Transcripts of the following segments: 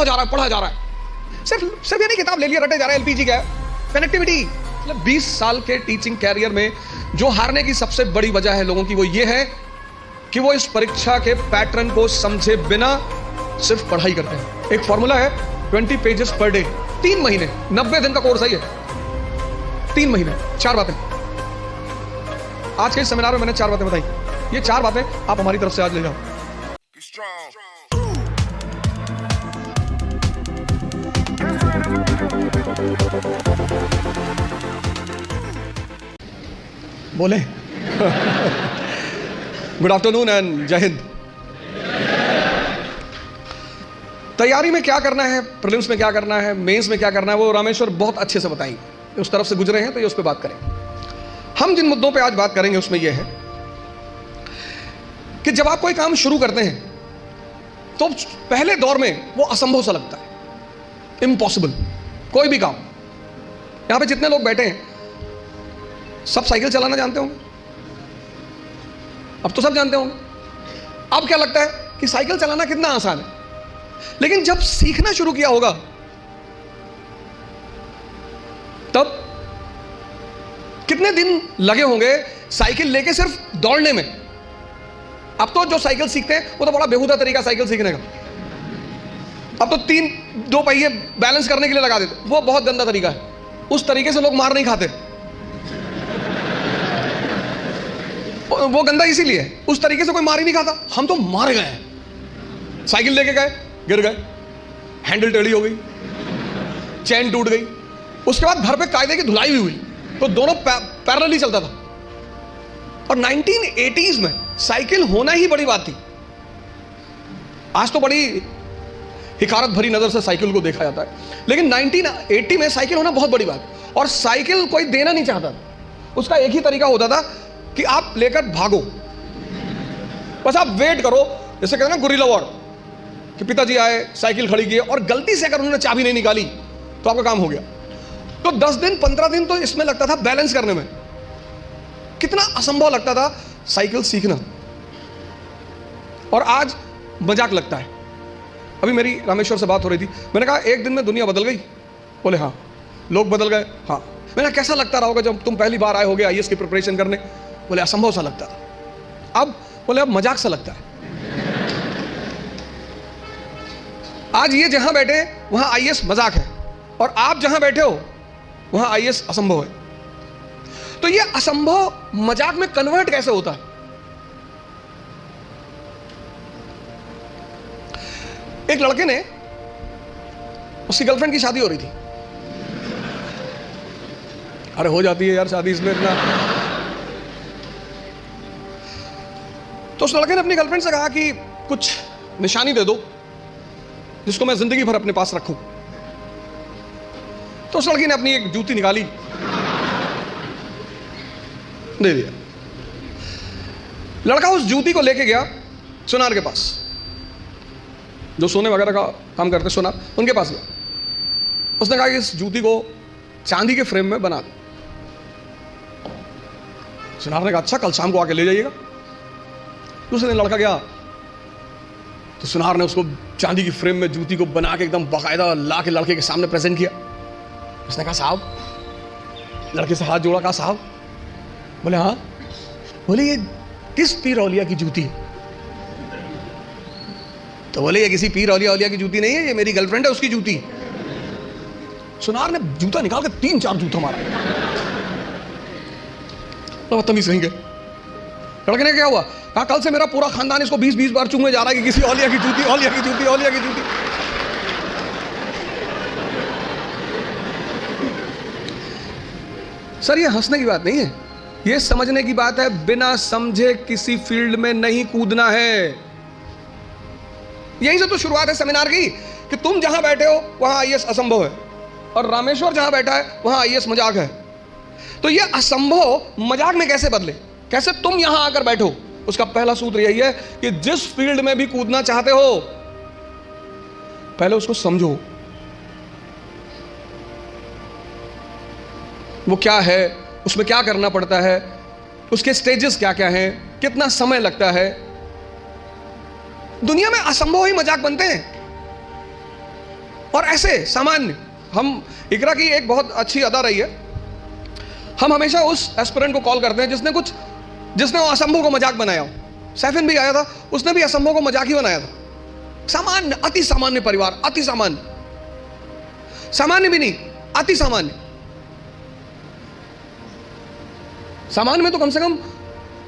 जा रहा है। सिर्फ ये नहीं किताब ले लिया रटे जा रहा है। एलपीजी क्या है? कनेक्टिविटी। मतलब 20 साल के टीचिंग कैरियर में जो हारने की सबसे बड़ी वजह है लोगों की, वो ये है कि वो इस परीक्षा के पैटर्न को समझे बिना सिर्फ पढ़ाई करते हैं। एक फॉर्मूला है 20 पेजेस पर डे, 3 महीने, 90 दिन का कोर्स है ये। 3 महीने, 4 बातें। आज के इस सेमिनार में मैंने 4 बातें बताई। ये 4 बातें आप हमारी तरफ से आज ले जाओ। बोले गुड आफ्टरनून एंड जय हिंद। तैयारी में क्या करना है, प्रीलिम्स में क्या करना है, मेंस में क्या करना है, वो रामेश्वर बहुत अच्छे से बताएंगे। उस तरफ से गुजरे हैं तो ये उस पर बात करें। हम जिन मुद्दों पे आज बात करेंगे उसमें यह है कि जब आप कोई काम शुरू करते हैं तो पहले दौर में वो असंभव सा लगता है, इम्पॉसिबल। कोई भी काम, यहां पे जितने लोग बैठे हैं सब साइकिल चलाना जानते होंगे। अब तो सब जानते होंगे। अब क्या लगता है कि साइकिल चलाना कितना आसान है, लेकिन जब सीखना शुरू किया होगा तब कितने दिन लगे होंगे साइकिल लेके सिर्फ दौड़ने में। अब तो जो साइकिल सीखते हैं वो तो बड़ा बेहुदा तरीका साइकिल सीखने का। अब तो 2 पहिए बैलेंस करने के लिए लगा देते, वो बहुत गंदा तरीका है। उस तरीके से लोग मार नहीं खाते। वो गंदा इसीलिए है, उस तरीके से कोई मार ही नहीं खाता। हम तो मार गए, साइकिल लेके गए, गिर गए, हैंडल टेढ़ी हो गई, चैन टूट गई, उसके बाद घर पे कायदे की धुलाई भी हुई, तो दोनों पैरेलली चलता था। और 1980s में साइकिल होना ही बड़ी बात थी। आज तो बड़ी हिकारत भरी नजर से साइकिल को देखा जाता है, लेकिन 1980 में साइकिल होना बहुत बड़ी बात। और साइकिल कोई देना नहीं चाहता था। उसका एक ही तरीका होता था कि आप लेकर भागो, बस आप वेट करो। जैसे कहते हैं ना गुरिल्ला वॉर, कि पिताजी आए, साइकिल खड़ी की और गलती से अगर उन्होंने चाबी नहीं निकाली तो आपका काम हो गया। तो 10 दिन 15 दिन तो इसमें लगता था बैलेंस करने में। कितना असंभव लगता था साइकिल सीखना, और आज मजाक लगता है। अभी मेरी रामेश्वर से बात हो रही थी, मैंने कहा एक दिन में दुनिया बदल गई। बोले हाँ। लोग बदल गए? हाँ। मैंने कैसा लगता रहा होगा जब तुम पहली बार आए होगे आईएएस की प्रिपरेशन करने? बोले असंभव सा लगता था। अब बोले अब मजाक सा लगता है। आज ये जहां बैठे वहां आईएएस मजाक है, और आप जहां बैठे हो वहां आईएएस असंभव है। तो ये असंभव मजाक में कन्वर्ट कैसे होता है? एक लड़के ने, उसकी गर्लफ्रेंड की शादी हो रही थी। अरे हो जाती है यार शादी इसमें इतना। तो उस लड़के ने अपनी गर्लफ्रेंड से कहा कि कुछ निशानी दे दो जिसको मैं जिंदगी भर अपने पास रखूं। तो उस लड़की ने अपनी एक जूती निकाली, दे दिया। लड़का उस जूती को लेके गया सुनार के पास, जो सोने वगैरह का काम करते सुनार, उनके पास गया। उसने कहा कि इस जूती को चांदी के फ्रेम में बना दो। सुनार ने कहा अच्छा, कल शाम को आके ले जाइएगा। दूसरे दिन लड़का गया तो सुनार ने उसको चांदी की फ्रेम में जूती को बना के एकदम बाकायदा ला के लड़के के सामने प्रेजेंट किया। उसने कहा साहब, लड़के से हाथ जोड़ा, कहा साहब। बोले हाँ। बोले ये किस पीर औलिया की जूती है? तो बोले ये किसी पीर औलिया की जूती नहीं है, ये मेरी गर्लफ्रेंड है, उसकी जूती। सुनार ने जूता निकाल के 3-4 जूता मारा। तो बदतमीज कहीं गए। लड़के ने क्या हुआ? कहा कल से मेरा पूरा खानदान इसको 20-20 बार चूमने जा रहा है कि किसी औलिया की जूती, औलिया की जूती, औलिया की जूती। सर ये हंसने की बात नहीं है, ये समझने की बात है। बिना समझे किसी फील्ड में नहीं कूदना है। यहीं से तो शुरुआत है सेमिनार की, कि तुम जहां बैठे हो वहां आईएएस असंभव है, और रामेश्वर जहां बैठा है वहां आईएएस मजाक है। तो ये असंभव मजाक में कैसे बदले, कैसे तुम यहां आकर बैठो? उसका पहला सूत्र यही है कि जिस फील्ड में भी कूदना चाहते हो पहले उसको समझो, वो क्या है, उसमें क्या करना पड़ता है, उसके स्टेजेस क्या क्या हैं, कितना समय लगता है। दुनिया में असंभव ही मजाक बनते हैं। और ऐसे सामान्य, हम इकरा की एक बहुत अच्छी अदा रही है, हम हमेशा उस एस्पिरेंट को कॉल करते हैं जिसने वो असंभव को मजाक बनाया हो। सैफिन भी आया था, उसने भी असंभव को मजाक ही बनाया था। सामान्य, अति सामान्य परिवार, अति सामान्य, सामान्य भी नहीं, अति सामान्य। सामान्य में तो कम से कम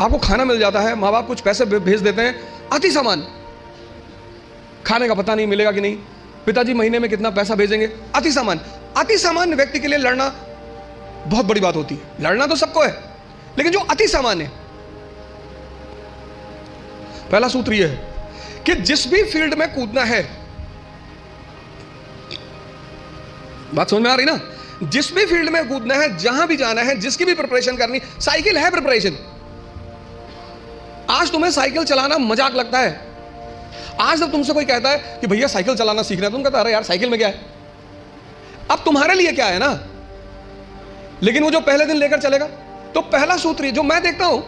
आपको खाना मिल जाता है, माँ बाप कुछ पैसे भेज देते हैं। अति सामान्य, खाने का पता नहीं मिलेगा कि नहीं, पिताजी महीने में कितना पैसा भेजेंगे। अति सामान्य, अति सामान्य व्यक्ति के लिए लड़ना बहुत बड़ी बात होती है। लड़ना तो सबको है, लेकिन जो अति सामान्य, पहला सूत्र यह है कि जिस भी फील्ड में कूदना है, बात समझ में आ रही ना, जिस भी फील्ड में कूदना है, जहां भी जाना है, जिसकी भी प्रिपरेशन करनी, साइकिल है प्रिपरेशन। आज तुम्हें साइकिल चलाना मजाक लगता है। आज जब तुमसे कोई कहता है कि भैया साइकिल चलाना सीखना है, तुम कहता अरे यार साइकिल में क्या है, अब तुम्हारे लिए क्या है ना। लेकिन वो जो पहले दिन लेकर चलेगा, तो पहला सूत्र जो मैं देखता हूं,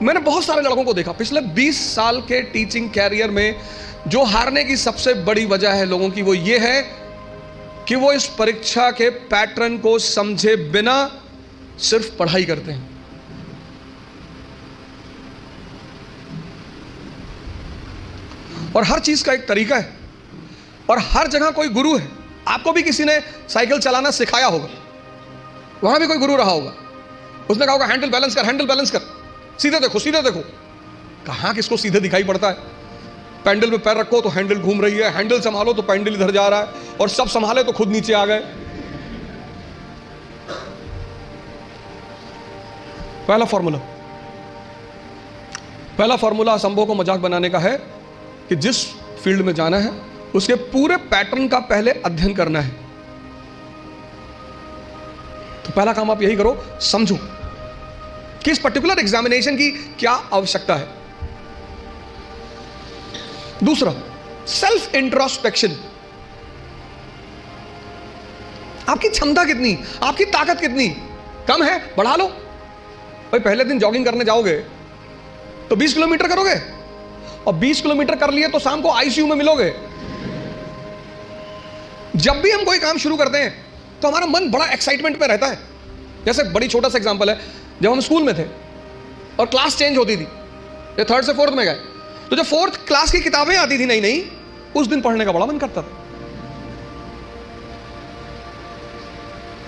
मैंने बहुत सारे लड़कों को देखा पिछले 20 साल के टीचिंग कैरियर में, जो हारने की सबसे बड़ी वजह है लोगों की, वो ये है कि वो इस परीक्षा के पैटर्न को समझे बिना सिर्फ पढ़ाई करते हैं। और हर चीज का एक तरीका है, और हर जगह कोई गुरु है। आपको भी किसी ने साइकिल चलाना सिखाया होगा, वहां भी कोई गुरु रहा होगा, उसने कहा होगा हैंडल बैलेंस कर, हैंडल बैलेंस कर, सीधे देखो, सीधे देखो। कहां किसको सीधे दिखाई पड़ता है। पैंडल पे पैर रखो तो हैंडल घूम रही है, हैंडल संभालो तो पैंडल इधर जा रहा है, और सब संभाले तो खुद नीचे आ गए। पहला फॉर्मूला असंभव को मजाक बनाने का है कि जिस फील्ड में जाना है उसके पूरे पैटर्न का पहले अध्ययन करना है। तो पहला काम आप यही करो, समझो कि इस पर्टिकुलर एग्जामिनेशन की क्या आवश्यकता है। दूसरा, सेल्फ इंट्रोस्पेक्शन। आपकी क्षमता कितनी, आपकी ताकत कितनी, कम है बढ़ा लो। भाई पहले दिन जॉगिंग करने जाओगे तो 20 किलोमीटर करोगे, और 20 किलोमीटर कर लिए तो शाम को आईसीयू में मिलोगे। जब भी हम कोई काम शुरू करते हैं तो हमारा मन बड़ा एक्साइटमेंट में रहता है। जैसे बड़ी छोटा सा एग्जांपल है, जब हम स्कूल में थे और क्लास चेंज होती थी, ये 3rd से 4th में गए, तो जब 4th क्लास की किताबें आती थी नई नई, उस दिन पढ़ने का बड़ा मन करता था।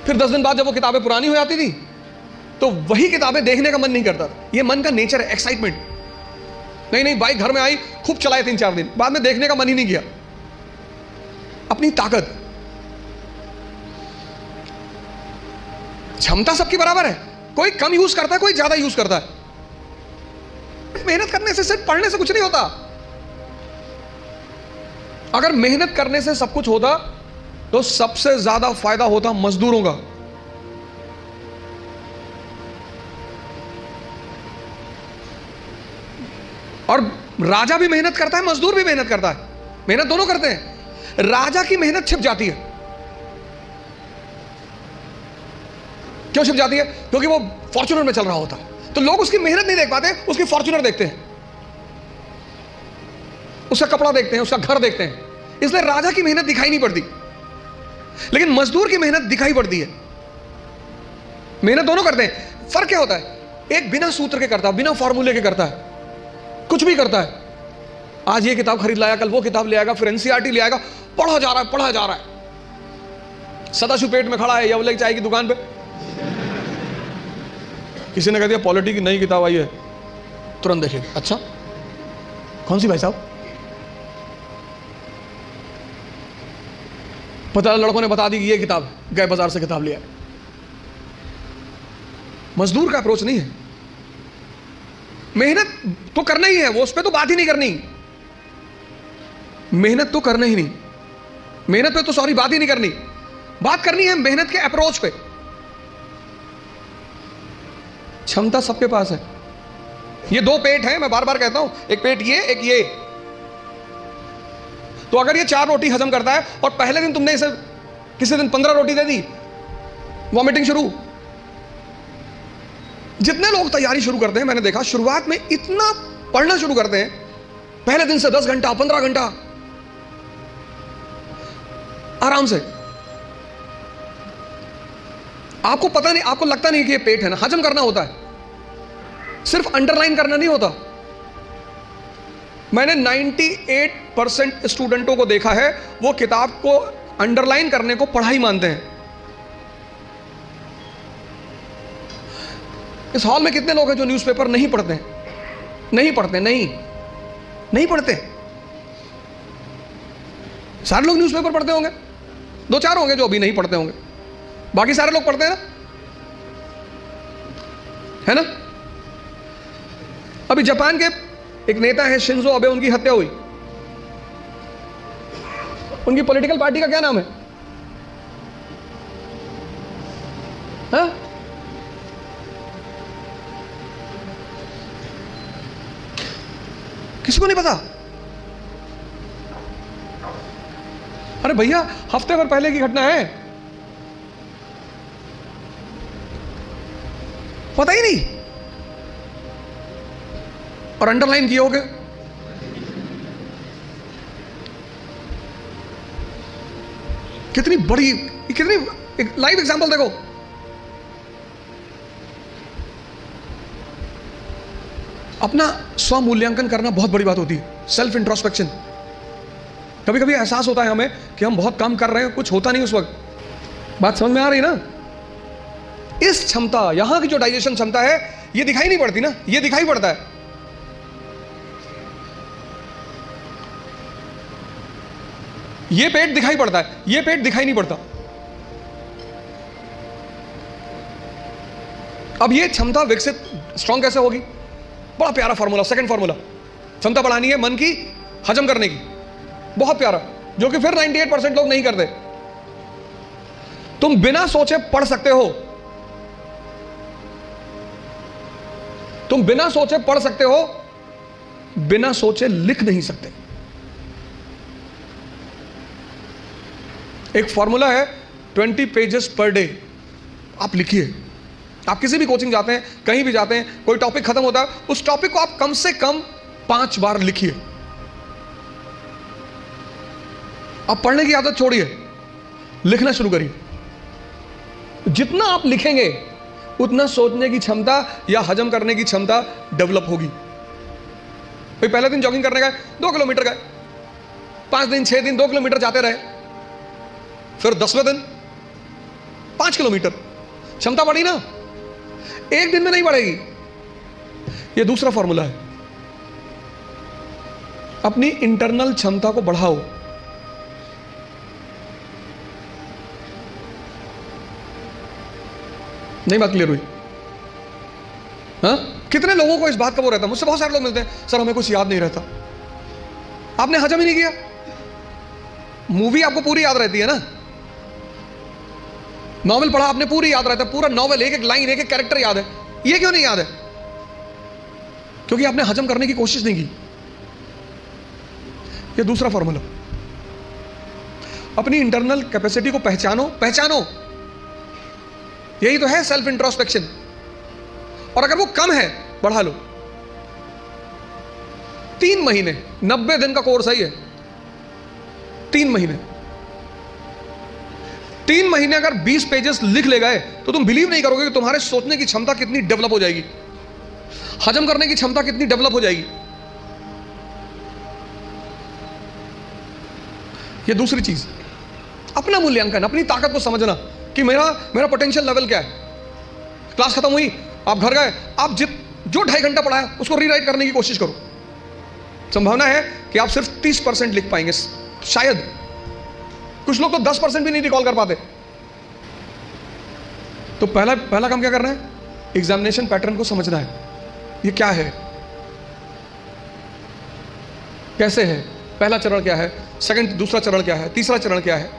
फिर 10 दिन बाद जब वो किताबें पुरानी हो जाती थी तो वही किताबें देखने का मन नहीं करता था। ये मन का नेचर है, एक्साइटमेंट। नहीं बाइक घर में आई, खूब चलाए 3-4 दिन, बाद में देखने का मन ही नहीं किया। अपनी ताकत, क्षमता सबकी बराबर है, कोई कम यूज करता है, कोई ज्यादा यूज करता है। मेहनत करने से, सिर्फ पढ़ने से कुछ नहीं होता। अगर मेहनत करने से सब कुछ होता तो सबसे ज्यादा फायदा होता मजदूरों का। और राजा भी मेहनत करता है, मजदूर भी मेहनत करता है, मेहनत दोनों करते हैं। राजा की मेहनत छिप जाती है। क्यों छिप जाती है? क्योंकि वो फॉर्च्यूनर में चल रहा होता है, तो लोग उसकी मेहनत नहीं देख पाते, उसकी फॉर्च्यूनर देखते हैं, उसका कपड़ा देखते हैं, उसका घर देखते हैं। इसलिए राजा की मेहनत दिखाई नहीं पड़ती, लेकिन मजदूर की मेहनत दिखाई पड़ती है। मेहनत दोनों करते हैं। फर्क क्या होता है? एक बिना सूत्र के करता है, बिना फॉर्मूले के करता है, कुछ भी करता है। आज ये किताब खरीद लाया, कल वो किताब ले आएगा, फिर एनसीईआरटी ले आएगा, पढ़ा जा रहा है, पढ़ा जा रहा है। सदाशिव पेट में खड़ा है यवले चाय की दुकान पे, किसी ने कह दिया पॉलिटी की नई किताब आई है, तुरंत देखे, अच्छा कौन सी भाई साहब? पता लड़कों ने बता दी कि ये किताब, गए बाजार से किताब लिया। मजदूर का अप्रोच नहीं है। मेहनत तो करना ही है, वो उस पर तो बात ही नहीं करनी। मेहनत तो करना ही नहीं, मेहनत पे तो सॉरी बात ही नहीं करनी। बात करनी है मेहनत के अप्रोच पे। क्षमता सबके पास है। ये दो पेट हैं, मैं बार बार कहता हूं, एक पेट ये, एक ये। तो अगर ये 4 रोटी हजम करता है और पहले दिन तुमने इसे किसी दिन 15 रोटी दे दी, वॉमिटिंग शुरू। जितने लोग तैयारी शुरू करते हैं, मैंने देखा शुरुआत में इतना पढ़ना शुरू करते हैं, पहले दिन से 10 घंटा 15 घंटा, आराम से। आपको पता नहीं, आपको लगता नहीं कि ये पेट है ना, हजम करना होता है, सिर्फ अंडरलाइन करना नहीं होता। मैंने 98% स्टूडेंटों को देखा है, वो किताब को अंडरलाइन करने को पढ़ाई मानते हैं। इस हॉल में कितने लोग हैं जो न्यूज़पेपर नहीं पढ़ते हैं? नहीं पढ़ते, नहीं पढ़ते। सारे लोग न्यूज़पेपर पढ़ते होंगे, 2-4 होंगे जो अभी नहीं पढ़ते होंगे, बाकी सारे लोग पढ़ते हैं ना, है ना? अभी जापान के एक नेता है शिंजो अबे, उनकी हत्या हुई। उनकी पॉलिटिकल पार्टी का क्या नाम है? हाँ? किसी को नहीं पता? अरे भैया, हफ्ते भर पहले की घटना है, पता ही नहीं, और अंडरलाइन किए होगे। कितनी बड़ी, कितनी एक लाइव एग्जांपल देखो। अपना स्व मूल्यांकन करना बहुत बड़ी बात होती है, सेल्फ इंट्रोस्पेक्शन। कभी कभी एहसास होता है हमें कि हम बहुत काम कर रहे हैं, कुछ होता नहीं उस वक्त। बात समझ में आ रही ना? इस क्षमता, यहां की जो डाइजेशन क्षमता है, ये दिखाई नहीं पड़ती ना, ये दिखाई पड़ता है। ये पेट दिखाई पड़ता है, ये पेट दिखाई नहीं पड़ता। अब ये क्षमता विकसित, स्ट्रॉन्ग कैसे होगी? बड़ा प्यारा फॉर्मूला, सेकंड फॉर्मूला। क्षमता बढ़ानी है मन की, हजम करने की, बहुत प्यारा, जो कि फिर 98% लोग नहीं करते। तुम बिना सोचे पढ़ सकते हो, तुम बिना सोचे पढ़ सकते हो, बिना सोचे लिख नहीं सकते। एक फॉर्मूला है 20 पेजेस पर डे। आप लिखिए। आप किसी भी कोचिंग जाते हैं, कहीं भी जाते हैं, कोई टॉपिक खत्म होता है, उस टॉपिक को आप कम से कम 5 बार लिखिए। आप पढ़ने की आदत छोड़िए, लिखना शुरू करिए। जितना आप लिखेंगे उतना सोचने की क्षमता या हजम करने की क्षमता डेवलप होगी। भाई पहले दिन जॉगिंग करने गए, 2 किलोमीटर गए, 5 दिन 6 दिन 2 किलोमीटर जाते रहे, फिर 10वें दिन 5 किलोमीटर, क्षमता बढ़ी ना? एक दिन में नहीं बढ़ेगी। यह दूसरा फॉर्मूला है। अपनी इंटरनल क्षमता को बढ़ाओ। नहीं बात क्लियर हुई? हाँ? कितने लोगों को इस बात का वो रहता है, मुझसे बहुत सारे लोग मिलते हैं, सर हमें कुछ याद नहीं रहता। आपने हजम ही नहीं किया। मूवी आपको पूरी याद रहती है ना, नॉवेल पढ़ा आपने पूरी याद रहता है, पूरा नॉवेल, एक एक लाइन, एक एक कैरेक्टर याद है। ये क्यों नहीं याद है? क्योंकि आपने हजम करने की कोशिश नहीं की। ये दूसरा फॉर्मूला। अपनी इंटरनल कैपेसिटी को पहचानो, पहचानो। यही तो है सेल्फ इंट्रोस्पेक्शन। और अगर वो कम है, बढ़ा लो। 3 महीने, 90 दिन का कोर्स है ये। 3 महीने, 3 महीने अगर 20 पेजेस लिख ले गए तो तुम बिलीव नहीं करोगे कि तुम्हारे सोचने की क्षमता कितनी डेवलप हो जाएगी, हजम करने की क्षमता कितनी डेवलप हो जाएगी। ये दूसरी चीज, अपना मूल्यांकन, अपनी ताकत को समझना कि मेरा पोटेंशियल लेवल क्या है। क्लास खत्म हुई, आप घर गए, आप जो 2.5 घंटा पढ़ा है उसको रीराइट करने की कोशिश करो। संभावना है कि आप सिर्फ 30% लिख पाएंगे, शायद। कुछ लोग तो 10% भी नहीं रिकॉल कर पाते। तो पहला काम क्या करना है? एग्जामिनेशन पैटर्न को समझना है। ये क्या है, कैसे है, पहला चरण क्या है, सेकंड, दूसरा चरण क्या है, तीसरा चरण क्या है।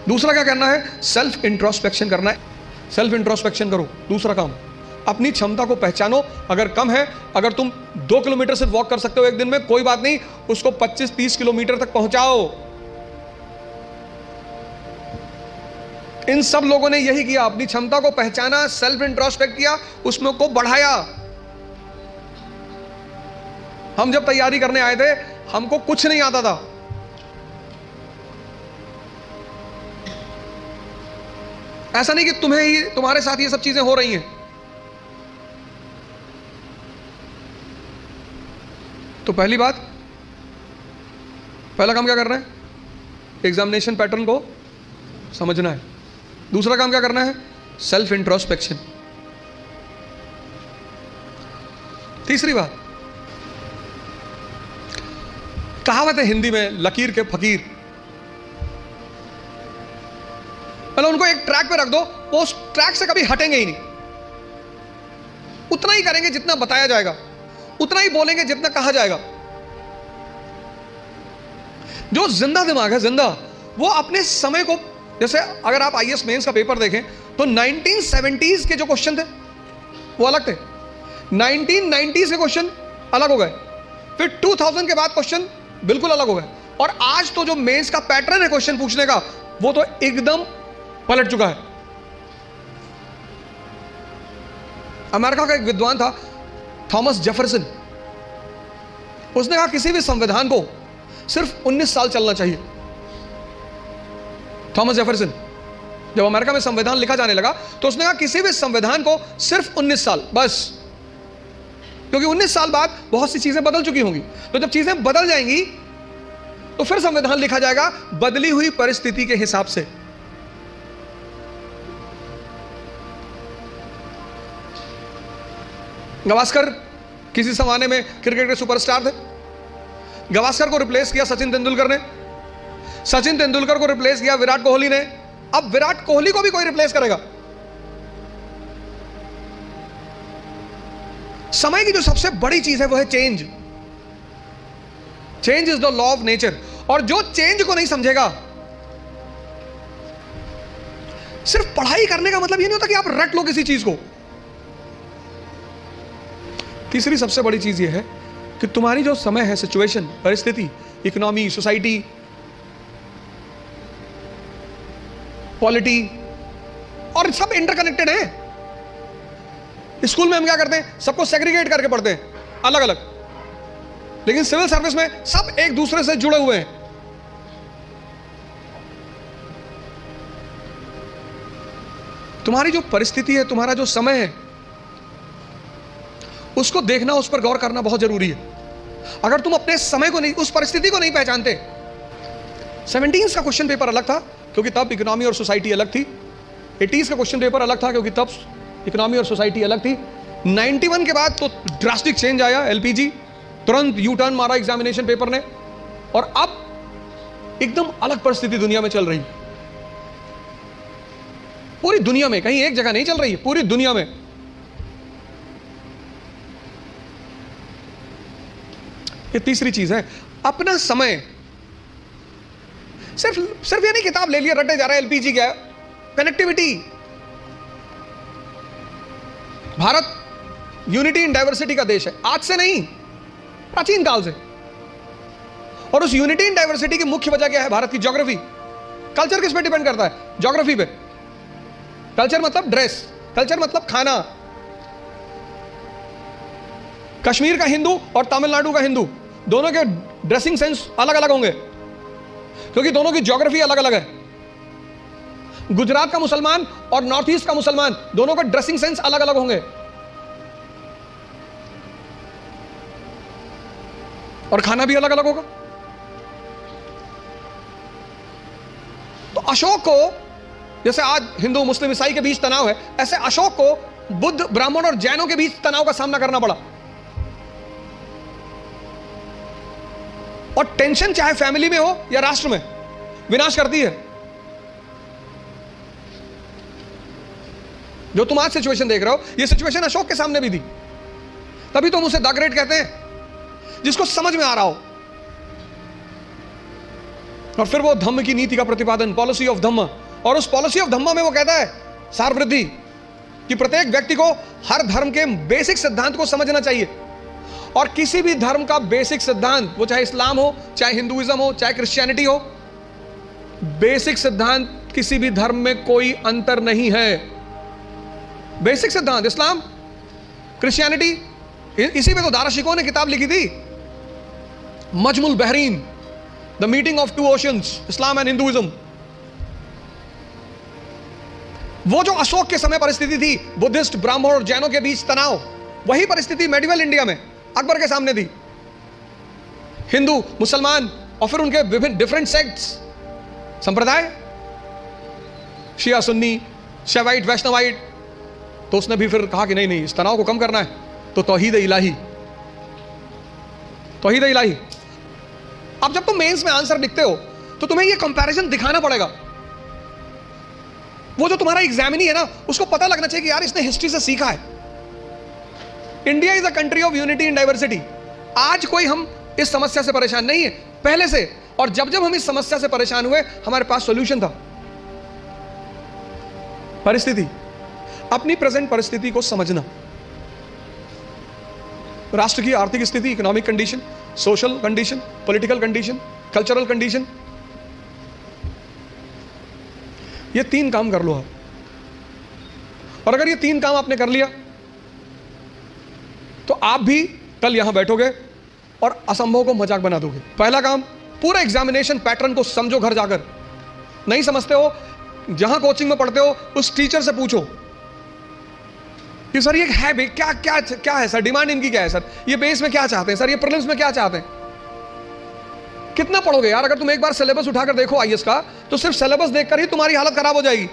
दूसरा क्या करना है? सेल्फ इंट्रोस्पेक्शन करना है। सेल्फ इंट्रोस्पेक्शन करो। दूसरा काम, अपनी क्षमता को पहचानो। अगर कम है, अगर तुम 2 किलोमीटर सिर्फ वॉक कर सकते हो एक दिन में, कोई बात नहीं, उसको 25-30 किलोमीटर तक पहुंचाओ। इन सब लोगों ने यही किया, अपनी क्षमता को पहचाना, सेल्फ इंट्रोस्पेक्ट किया, उसमें को बढ़ाया। हम जब तैयारी करने आए थे, हमको कुछ नहीं आता था। ऐसा नहीं कि तुम्हें ही, तुम्हारे साथ ये सब चीजें हो रही हैं। तो पहली बात, पहला काम क्या करना है? एग्जामिनेशन पैटर्न को समझना है। दूसरा काम क्या करना है? Self introspection. तीसरी बात, कहावत है हिंदी में, लकीर के फकीर। मतलब उनको एक ट्रैक पे रख दो, वो उस ट्रैक से कभी हटेंगे ही नहीं। उतना ही करेंगे जितना बताया जाएगा, उतना ही बोलेंगे जितना कहा जाएगा। जो जिंदा दिमाग है, जिंदा, वो अपने समय को, जैसे अगर आप आईएएस मेंस का पेपर देखें तो 1970s के जो क्वेश्चन थे वो अलग थे, 1990s के क्वेश्चन अलग हो गए, फिर 2000 के बाद क्वेश्चन बिल्कुल अलग हो गए, और आज तो जो मेंस का पैटर्न है क्वेश्चन पूछने का, वो तो एकदम पलट चुका है। अमेरिका का एक विद्वान था थॉमस जेफरसन, उसने कहा किसी भी संविधान को सिर्फ 19 साल चलना चाहिए। थॉमस जेफरसन, जब अमेरिका में संविधान लिखा जाने लगा तो उसने कहा किसी भी संविधान को सिर्फ 19 साल बस, क्योंकि 19 साल बाद बहुत सी चीजें बदल चुकी होंगी। तो जब चीजें बदल जाएंगी तो फिर संविधान लिखा जाएगा बदली हुई परिस्थिति के हिसाब से। गावस्कर किसी जमाने में क्रिकेट के सुपरस्टार थे। गावस्कर को रिप्लेस किया सचिन तेंदुलकर ने, सचिन तेंदुलकर को रिप्लेस किया विराट कोहली ने। अब विराट कोहली को भी कोई रिप्लेस करेगा। समय की जो सबसे बड़ी चीज है वो है change. Change is the law of nature. और जो चेंज को नहीं समझेगा, सिर्फ पढ़ाई करने का मतलब ये नहीं होता कि आप रट लो किसी चीज को। तीसरी सबसे बड़ी चीज ये है कि तुम्हारी जो समय है, सिचुएशन, परिस्थिति, इकोनॉमी, सोसाइटी, पॉलिटी, और सब इंटरकनेक्टेड है। स्कूल में हम क्या करते हैं? सबको सेग्रीगेट करके पढ़ते हैं, अलग अलग, लेकिन सिविल सर्विस में सब एक दूसरे से जुड़े हुए हैं। तुम्हारी जो परिस्थिति है, तुम्हारा जो समय है, उसको देखना, उस पर गौर करना बहुत जरूरी है। अगर तुम अपने समय को नहीं, उस परिस्थिति को नहीं पहचानते। 17 का क्वेश्चन पेपर अलग था क्योंकि तब इकोनॉमी और सोसाइटी अलग थी। 80s का क्वेश्चन पेपर अलग था क्योंकि तब इकोनॉमी और सोसाइटी अलग थी। 91 के बाद तो ड्रास्टिक चेंज आया, एलपीजी, तुरंत यू टर्न मारा एग्जामिनेशन पेपर ने, और अब एकदम अलग परिस्थिति दुनिया में चल रही। पूरी दुनिया में, कहीं एक जगह नहीं चल रही है, पूरी दुनिया में। ये तीसरी चीज है, अपना समय। सिर्फ ये नहीं किताब ले लिया रटे जा रहा है, एलपीजी क्या है, connectivity. Bharat unity in diversity का देश है, आज से नहीं, प्राचीन काल से। और उस यूनिटी इन डाइवर्सिटी की मुख्य वजह क्या है? भारत की ज्योग्राफी। कल्चर किस पे डिपेंड करता है? ज्योग्राफी पे। कल्चर मतलब ड्रेस, कल्चर मतलब खाना। कश्मीर का हिंदू और तमिलनाडु का हिंदू, दोनों के ड्रेसिंग सेंस अलग अलग होंगे क्योंकि दोनों की ज्योग्राफी अलग अलग है। गुजरात का मुसलमान और नॉर्थ ईस्ट का मुसलमान, दोनों का ड्रेसिंग सेंस अलग अलग होंगे, और खाना भी अलग अलग होगा। तो अशोक को, जैसे आज हिंदू मुस्लिम ईसाई के बीच तनाव है, ऐसे अशोक को बुद्ध, ब्राह्मण और जैनों के बीच तनाव का सामना करना पड़ा। और टेंशन चाहे फैमिली में हो या राष्ट्र में, विनाश करती है। जो तुम आज सिचुएशन देख रहे हो, ये सिचुएशन अशोक के सामने भी थी। तभी तो हम उसे द ग्रेट कहते हैं, जिसको समझ में आ रहा हो। और फिर वो धम्म की नीति का प्रतिपादन, पॉलिसी ऑफ धम्म, और उस पॉलिसी ऑफ धम्म में वो कहता है सार वृद्धि, कि प्रत्येक व्यक्ति को हर धर्म के बेसिक सिद्धांत को समझना चाहिए। और किसी भी धर्म का बेसिक सिद्धांत, वो चाहे इस्लाम हो, चाहे हिंदुइज्म हो, चाहे क्रिश्चियनिटी हो, बेसिक सिद्धांत किसी भी धर्म में कोई अंतर नहीं है। बेसिक सिद्धांत इस्लाम, क्रिश्चियनिटी, इसी पे तो दाराशिकों ने किताब लिखी थी, Majmul Bahrain, the meeting of two oceans, Islam and Hinduism. वो जो अशोक के समय परिस्थिति थी, बुद्धिस्ट, ब्राह्मण और जैनों के बीच तनाव, वही परिस्थिति मेडिवल इंडिया में अकबर के सामने थी। हिंदू, मुसलमान और फिर उनके विभिन्न डिफरेंट सेक्ट्स, संप्रदाय, शिया, सुन्नी, शैवाइट, वैष्णवाइट। तो उसने भी फिर कहा कि नहीं, इस तनाव को कम करना है तो तौहीद इलाही, तौहीद इलाही। अब जब तुम मेंस में आंसर लिखते हो तो तुम्हें ये कंपैरिजन दिखाना पड़ेगा। वो जो तुम्हारा एग्जामिनी है ना, उसको पता लगना चाहिए कि यार इसने हिस्ट्री से सीखा है। India is a country of unity in diversity. आज कोई हम इस समस्या से परेशान नहीं है, पहले से। और जब जब हम इस समस्या से परेशान हुए, हमारे पास सॉल्यूशन था। परिस्थिति, अपनी प्रेजेंट परिस्थिति को समझना, राष्ट्र की आर्थिक स्थिति, economic condition, social condition, political condition, cultural condition, ये 3 काम कर लो आप। और अगर ये 3 काम आपने कर लिया तो आप भी कल यहां बैठोगे और असंभव को मजाक बना दोगे। पहला काम, पूरा एग्जामिनेशन पैटर्न को समझो। घर जाकर नहीं समझते हो, जहां कोचिंग में पढ़ते हो उस टीचर से पूछो कि सर ये है भाई, क्या क्या क्या है सर, डिमांड इनकी क्या है सर, ये बेस में क्या चाहते हैं सर, ये प्रीलिम्स में क्या चाहते हैं। कितना पढ़ोगे यार? अगर तुम एक बार सिलेबस उठाकर देखो आईएएस का, तो सिर्फ सिलेबस देखकर ही तुम्हारी हालत खराब हो जाएगी।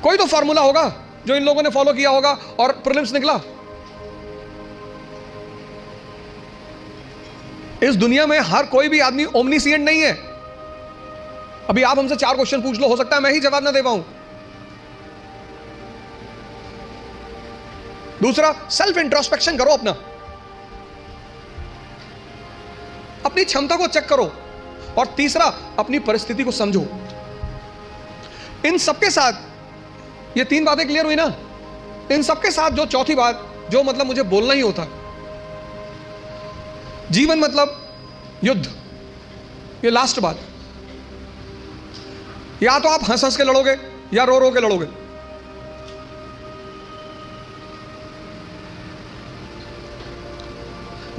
कोई तो फॉर्मूला होगा जो इन लोगों ने फॉलो किया होगा और प्रीलिम्स निकला। इस दुनिया में हर कोई भी आदमी ओमनीसिएंट नहीं है। अभी आप हमसे 4 क्वेश्चन पूछ लो, हो सकता है मैं ही जवाब ना दे पाऊं। दूसरा, सेल्फ इंट्रोस्पेक्शन करो, अपनी क्षमता को चेक करो। और तीसरा, अपनी परिस्थिति को समझो। इन सबके साथ ये 3 बातें क्लियर हुई ना। इन सबके साथ जो चौथी बात, जो मतलब मुझे बोलना ही होता, जीवन मतलब युद्ध। ये लास्ट बात, या तो आप हंस हंस के लड़ोगे या रो रो के लड़ोगे।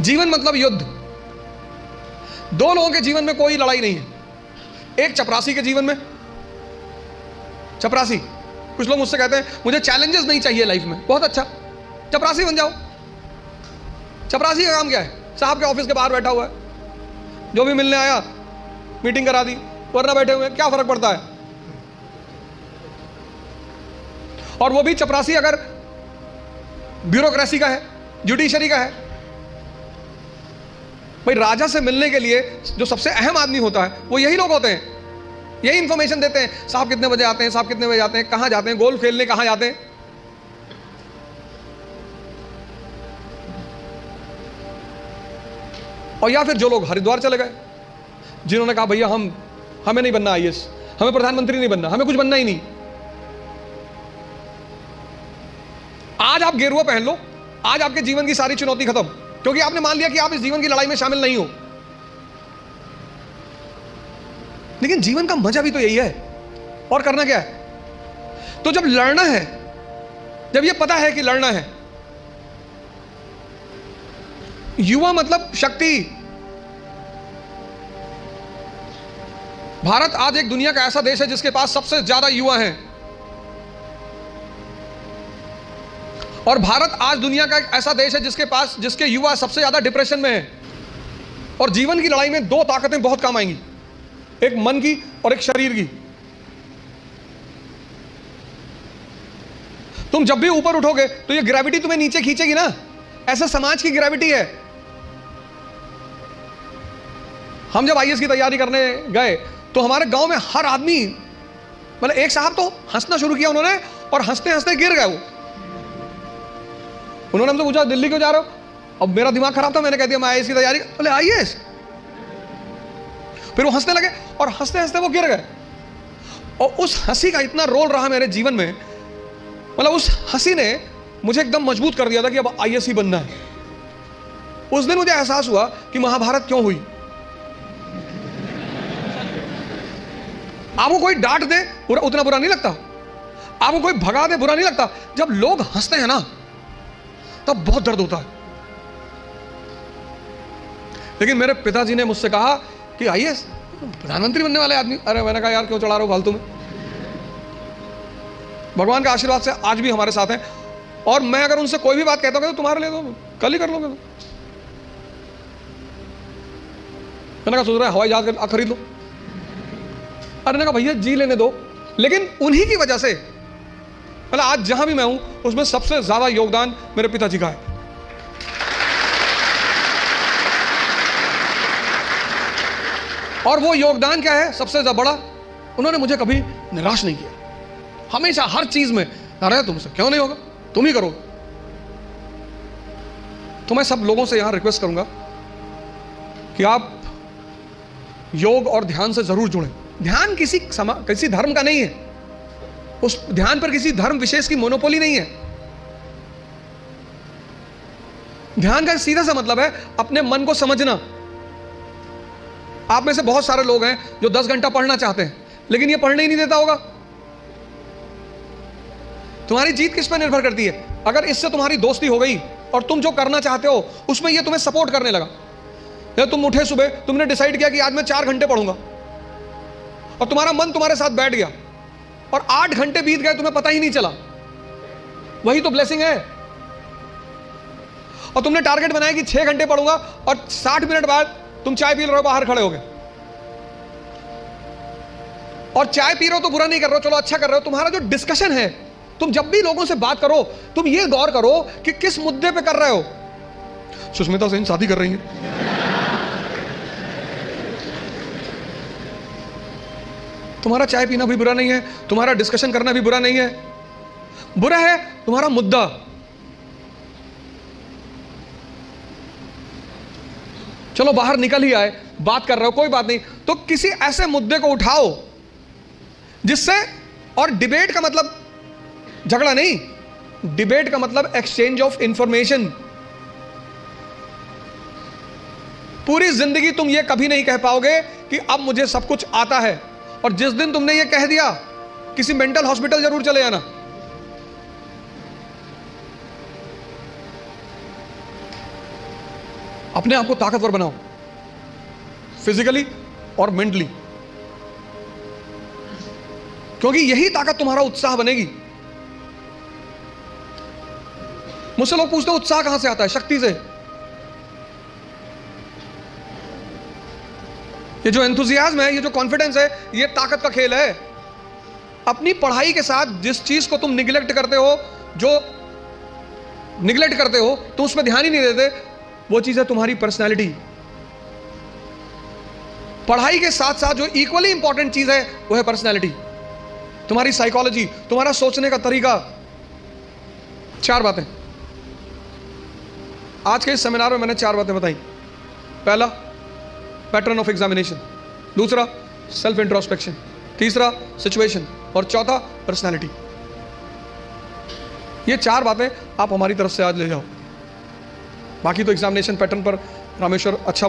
जीवन मतलब युद्ध। 2 लोगों के जीवन में कोई लड़ाई नहीं है। एक चपरासी के जीवन में, चपरासी, कुछ लोग मुझसे कहते हैं मुझे चैलेंजेस नहीं चाहिए लाइफ में। बहुत अच्छा, चपरासी बन जाओ। चपरासी का काम क्या है? साहब के ऑफिस के बाहर बैठा हुआ है, जो भी मिलने आया मीटिंग करा दी, वरना बैठे हुए, क्या फर्क पड़ता है। और वो भी चपरासी अगर ब्यूरोक्रेसी का है, जुडिशरी का है। भाई राजा से मिलने के लिए जो सबसे अहम आदमी होता है वो यही लोग होते हैं, यही इंफॉर्मेशन देते हैं। साहब कितने बजे आते हैं, साहब कितने बजे आते हैं, कहां जाते हैं, गोल्फ खेलने कहां जाते हैं। और या फिर जो लोग हरिद्वार चले गए, जिन्होंने कहा भैया हमें नहीं बनना आईएएस, हमें प्रधानमंत्री नहीं बनना, हमें कुछ बनना ही नहीं। आज आप गेरुआ पहन लो, आज आपके जीवन की सारी चुनौती खत्म, क्योंकि आपने मान लिया कि आप इस जीवन की लड़ाई में शामिल नहीं हो। लेकिन जीवन का मजा भी तो यही है, और करना क्या है? तो जब लड़ना है, जब ये पता है कि लड़ना है, युवा मतलब शक्ति। भारत आज एक दुनिया का ऐसा देश है जिसके पास सबसे ज्यादा युवा हैं। और भारत आज दुनिया का एक ऐसा देश है जिसके युवा सबसे ज्यादा डिप्रेशन में है। और जीवन की लड़ाई में 2 ताकतें बहुत काम आएंगी, एक मन की और एक शरीर की। तुम जब भी ऊपर उठोगे तो ये ग्रेविटी तुम्हें नीचे खींचेगी ना, ऐसा समाज की ग्रेविटी है। हम जब आईएएस की तैयारी करने गए तो हमारे गांव में हर आदमी, मतलब एक साहब तो हंसना शुरू किया उन्होंने, और हंसते हंसते गिर गए वो। उन्होंने हमसे पूछा दिल्ली क्यों जा रहे हो? अब मेरा दिमाग खराब था, मैंने कह दिया मैं आईएएस की तैयारी। बोले आईएएस? फिर वो हंसने लगे और हंसते हंसते वो गिर गए। और उस हंसी का इतना रोल रहा मेरे जीवन में, मतलब उस हंसी ने मुझे एकदम मजबूत कर दिया था कि अब आईएएस ही बनना है। उस दिन मुझे एहसास हुआ कि महाभारत क्यों हुई। आपको कोई डांट दे उतना बुरा नहीं लगता, आपको कोई भगा दे बुरा नहीं लगता। जब लोग हंसते हैं ना तब बहुत दर्द होता है। लेकिन मेरे पिताजी ने मुझसे कहा कि आईएएस प्रधानमंत्री बनने वाले आदमी। अरे मैंने कहा यार क्यों चढ़ा रहे हो फालतू में, भगवान के आशीर्वाद से आज भी हमारे साथ हैं। और मैं अगर उनसे कोई भी बात कहता हूँ तो तुम्हारे लिए तो कल ही कर लोगे। मैंने कहा सोच रहा है हवाई जहाज खरीद लो। अरे ने कहा भैया जी लेने दो। लेकिन उन्हीं की वजह से मतलब आज जहां भी मैं हूं उसमें सबसे ज्यादा योगदान मेरे पिताजी का है। और वो योगदान क्या है सबसे ज्यादा बड़ा, उन्होंने मुझे कभी निराश नहीं किया। हमेशा हर चीज में, अरे तुमसे क्यों नहीं होगा, तुम ही करोगे। तो मैं सब लोगों से यहां रिक्वेस्ट करूंगा कि आप योग और ध्यान से जरूर जुड़ें। ध्यान किसी धर्म का नहीं है, उस ध्यान पर किसी धर्म विशेष की मोनोपोली नहीं है। ध्यान का सीधा सा मतलब है अपने मन को समझना। आप में से बहुत सारे लोग हैं जो 10 घंटा पढ़ना चाहते हैं लेकिन ये पढ़ने ही नहीं देता होगा। तुम्हारी जीत किस पर निर्भर करती है? अगर इससे तुम्हारी दोस्ती हो गई और तुम जो करना चाहते हो उसमें ये तुम्हें सपोर्ट करने लगा, या तुम उठे सुबह, तुमने डिसाइड किया कि आज मैं 4 घंटे पढ़ूंगा और तुम्हारा मन तुम्हारे साथ बैठ गया और 8 घंटे बीत गए, तुम्हें पता ही नहीं चला, वही तो ब्लेसिंग है। और तुमने टारगेट बनाया कि 6 घंटे पढ़ूंगा और 60 मिनट बाद तुम चाय पी रहे हो, बाहर खड़े हो गए। और चाय पी रहे हो तो बुरा नहीं कर रहे हो, चलो अच्छा कर रहे हो। तुम्हारा जो डिस्कशन है, तुम जब भी लोगों से बात करो तुम ये गौर करो कि किस मुद्दे पे कर रहे हो। सुष्मिता सेन शादी कर रही है, तुम्हारा चाय पीना भी बुरा नहीं है, तुम्हारा डिस्कशन करना भी बुरा नहीं है। बुरा है तुम्हारा मुद्दा। चलो बाहर निकल ही आए, बात कर रहे हो, कोई बात नहीं, तो किसी ऐसे मुद्दे को उठाओ जिससे, और डिबेट का मतलब झगड़ा नहीं, डिबेट का मतलब एक्सचेंज ऑफ इंफॉर्मेशन। पूरी जिंदगी तुम ये कभी नहीं कह पाओगे कि अब मुझे सब कुछ आता है, और जिस दिन तुमने ये कह दिया किसी मेंटल हॉस्पिटल जरूर चले जाना। अपने आप को ताकतवर बनाओ, फिजिकली और मेंटली, क्योंकि यही ताकत तुम्हारा उत्साह बनेगी। मुझसे लोग पूछते हैं उत्साह कहां से आता है? शक्ति से। ये जो एंथुजियाज्म है, ये जो कॉन्फिडेंस है, ये ताकत का खेल है। अपनी पढ़ाई के साथ जिस चीज को तुम निगलेक्ट करते हो, जो निगलेक्ट करते हो, तुम उस पर ध्यान ही नहीं देते, वो चीज है तुम्हारी पर्सनैलिटी। पढ़ाई के साथ साथ जो इक्वली इंपॉर्टेंट चीज है वो है पर्सनैलिटी, तुम्हारी साइकोलॉजी, तुम्हारा सोचने का तरीका। 4 बातें आज के इस सेमिनार में मैंने 4 बातें बताई। पहला, पैटर्न ऑफ एग्जामिनेशन। दूसरा, सेल्फ इंट्रोस्पेक्शन। तीसरा, सिचुएशन। और चौथा, पर्सनैलिटी। ये 4 बातें आप हमारी तरफ से आज ले जाओ। बाकी तो एग्जामिनेशन पैटर्न पर रामेश्वर अच्छा